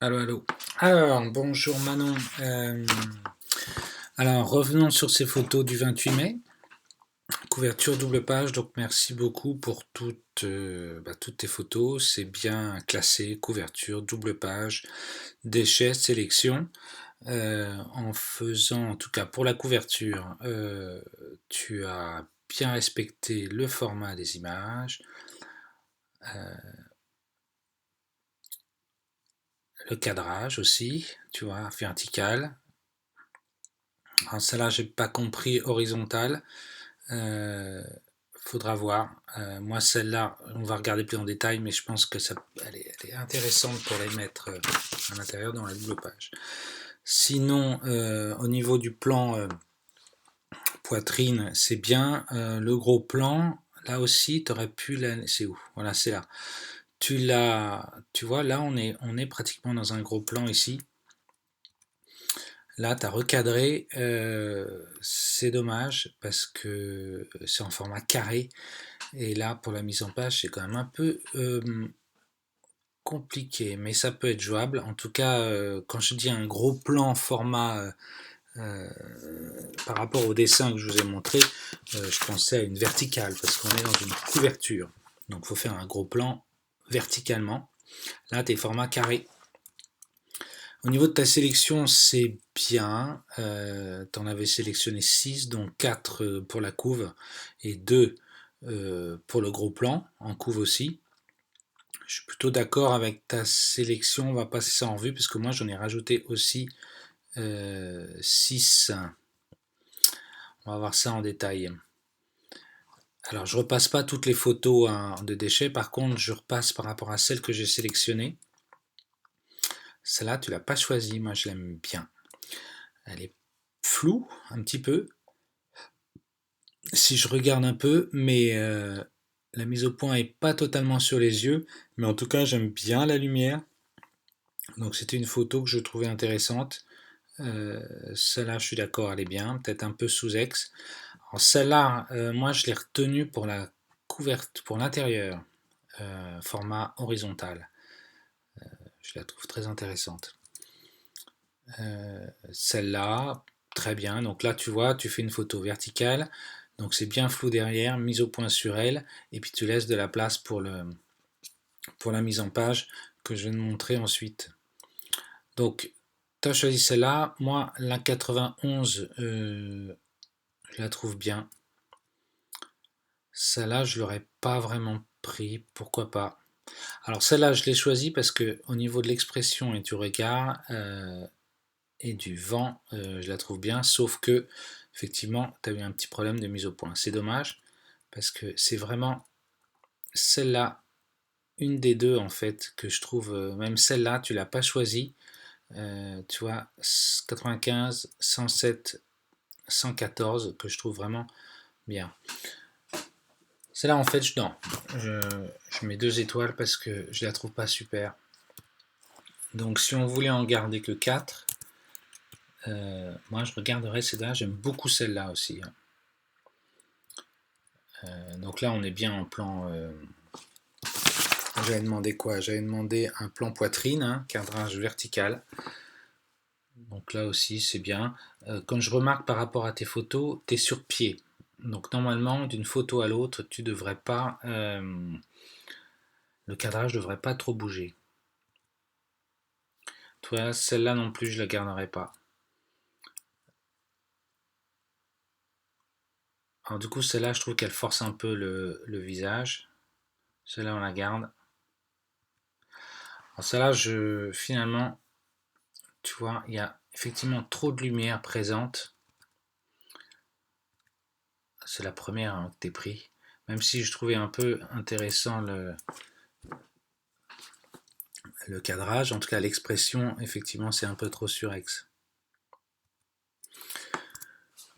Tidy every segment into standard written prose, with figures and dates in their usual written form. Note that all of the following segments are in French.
Allô, allô. Alors, bonjour Manon. Alors, revenons sur ces photos du 28 mai. Couverture double page, donc merci beaucoup pour toutes tes photos. C'est bien classé, couverture, double page, déchets, sélection. En faisant, en tout cas pour la couverture, tu as bien respecté le format des images, le cadrage aussi, tu vois, vertical. Alors celle-là, j'ai pas compris horizontal. Faudra voir. Moi, celle-là, on va regarder plus en détail, mais je pense que elle est intéressante pour les mettre à l'intérieur dans la double page. Sinon, au niveau du plan poitrine, c'est bien. Le gros plan, là aussi, tu aurais pu c'est où? Voilà, c'est là. Tu vois, là, on est pratiquement dans un gros plan ici. Là, tu as recadré, c'est dommage parce que c'est en format carré. Et là, pour la mise en page, c'est quand même un peu compliqué, mais ça peut être jouable. En tout cas, quand je dis un gros plan format euh, par rapport au dessin que je vous ai montré, je pensais à une verticale parce qu'on est dans une couverture. Donc, il faut faire un gros plan verticalement. Là, tu es format carré. Au niveau de ta sélection, c'est bien. Tu en avais sélectionné 6, donc 4 pour la couve et 2 pour le gros plan, en couve aussi. Je suis plutôt d'accord avec ta sélection, on va passer ça en revue, parce que moi j'en ai rajouté aussi 6. On va voir ça en détail. Alors je repasse pas toutes les photos de déchets, par contre je repasse par rapport à celles que j'ai sélectionnées. Celle-là tu l'as pas choisie, moi je l'aime bien. Elle est floue un petit peu, si je regarde un peu, mais la mise au point est pas totalement sur les yeux, mais en tout cas j'aime bien la lumière. Donc c'était une photo que je trouvais intéressante. Celle-là, je suis d'accord, elle est bien, peut-être un peu sous-ex. Alors celle-là, moi je l'ai retenue pour la couverte, pour l'intérieur, format horizontal. Je la trouve très intéressante. Celle-là, très bien. Donc là, tu vois, tu fais une photo verticale. Donc c'est bien flou derrière, mise au point sur elle, et puis tu laisses de la place pour la mise en page que je vais te montrer ensuite. Donc, tu as choisi celle-là. Moi, la 91, je la trouve bien. Celle-là, je l'aurais pas vraiment pris. Pourquoi pas? Alors celle-là, je l'ai choisie parce que au niveau de l'expression et du regard et du vent, je la trouve bien. Sauf que, effectivement, tu as eu un petit problème de mise au point. C'est dommage parce que c'est vraiment celle-là, une des deux en fait, que je trouve. Même celle-là, tu l'as pas choisie. Tu vois, 95, 107, 114 que je trouve vraiment bien. Celle-là, en fait, non, je mets 2 étoiles parce que je la trouve pas super. Donc, si on voulait en garder que 4, moi je regarderais celle-là. J'aime beaucoup celle-là aussi. Donc là, on est bien en plan. J'avais demandé quoi? J'avais demandé un plan poitrine, hein, cadrage vertical. Donc là aussi, c'est bien. Quand je remarque par rapport à tes photos, tu es sur pied. Donc normalement, d'une photo à l'autre, tu devrais pas. Le cadrage devrait pas trop bouger. Toi, celle-là non plus, je la garderai pas. Alors du coup, celle-là, je trouve qu'elle force un peu le visage. Celle-là, on la garde. Alors celle-là, finalement, tu vois, il y a effectivement trop de lumière présente. C'est la première hein, que t'es pris. Même si je trouvais un peu intéressant le cadrage, en tout cas l'expression, effectivement, c'est un peu trop surex.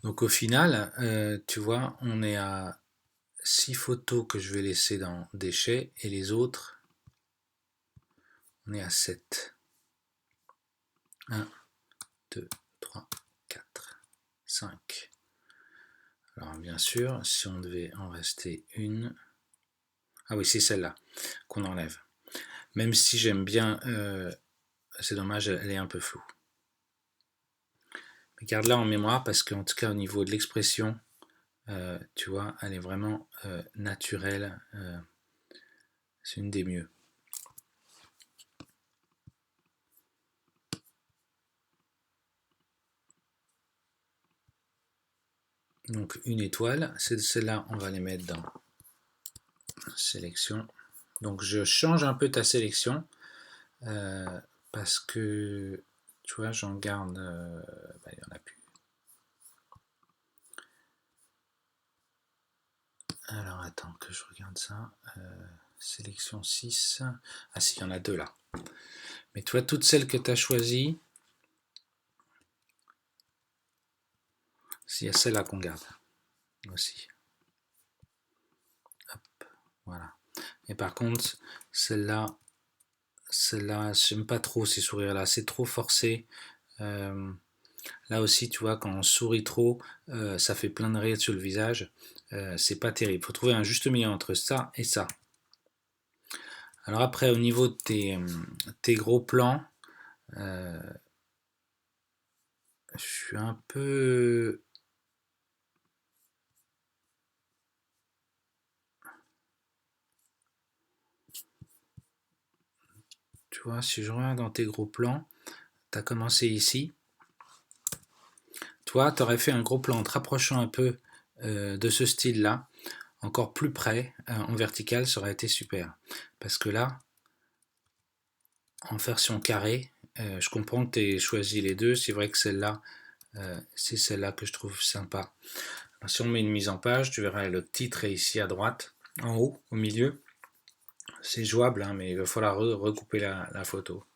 Donc au final, tu vois, on est à 6 photos que je vais laisser dans déchets et les autres, on est à 7. 1, 2, 3, 4, 5. Alors bien sûr, si on devait en rester une... Ah oui, c'est celle-là qu'on enlève. Même si j'aime bien c'est dommage, elle est un peu floue. Mais garde-la en mémoire parce qu'en tout cas au niveau de l'expression, tu vois, elle est vraiment naturelle. C'est une des mieux. Donc une étoile, celle-là on va les mettre dans sélection. Donc je change un peu ta sélection parce que tu vois j'en garde, il n'y en a plus. Alors attends que je regarde ça. Sélection 6. Ah si, il y en a deux là. Mais toi, toutes celles que tu as choisies, il y a celle-là qu'on garde aussi. Hop, voilà. Et par contre, celle-là, j'aime pas trop ces sourires-là. C'est trop forcé. Là aussi, tu vois, quand on sourit trop, ça fait plein de rires sur le visage. C'est pas terrible. Il faut trouver un juste milieu entre ça et ça. Alors après, au niveau de tes gros plans, je suis un peu... Tu vois, si je reviens dans tes gros plans, tu as commencé ici. Toi, tu aurais fait un gros plan en te rapprochant un peu de ce style-là, encore plus près, en vertical, ça aurait été super. Parce que là, en version carrée, je comprends que tu aies choisi les deux. C'est vrai que celle-là, c'est celle-là que je trouve sympa. Alors, si on met une mise en page, tu verras le titre est ici à droite, en haut, au milieu. C'est jouable, hein, mais il va falloir recouper la photo.